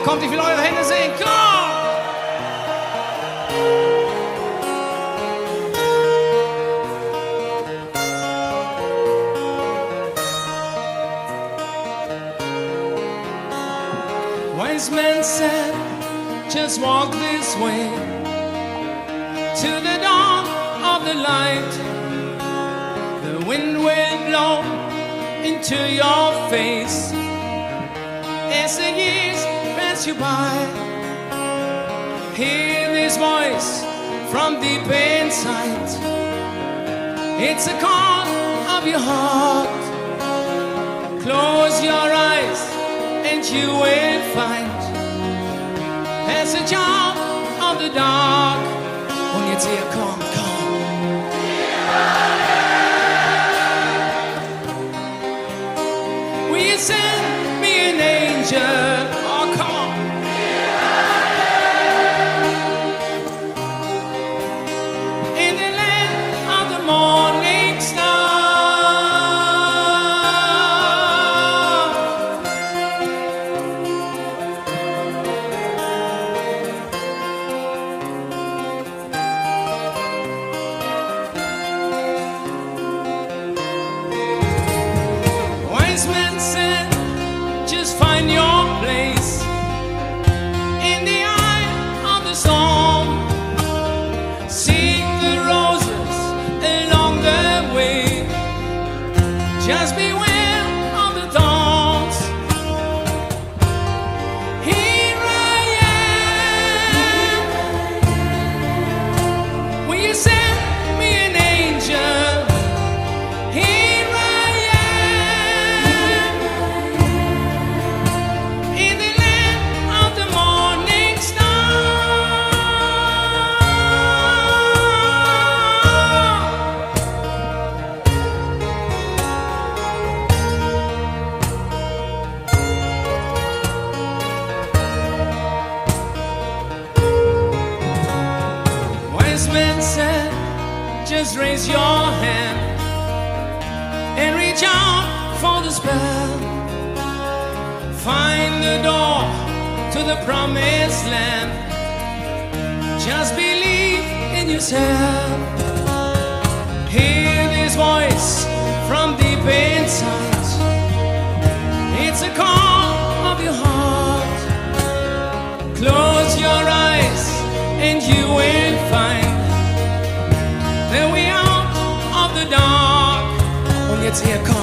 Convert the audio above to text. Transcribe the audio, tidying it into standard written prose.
Kommt, ich will eure Hände sehen. Komm! Wise men said, just walk this way to the dawn of the light. The wind will blow into your face as the years pass you by. Hear this voice from deep inside. It's a call of your heart. Close your eyes and you will find there's a charm of the dark. Und jetzt hier, komm, komm. Will you send me an angel? Oh, come on. In the land of the morning star. Wise men said, just find your place in the eye of the storm. Seek the roses along the way. Just beware of the thorns. Here I am. Will you send me an angel? Here I am. In the land of the morning star. Wise men said, just raise your hand and reach out for the spell. Find the door to the promised land. Just believe in yourself. Hear this voice from deep inside. It's a call of your heart. Close your eyes and you will find the way out of the dark. Und jetzt hier kommt.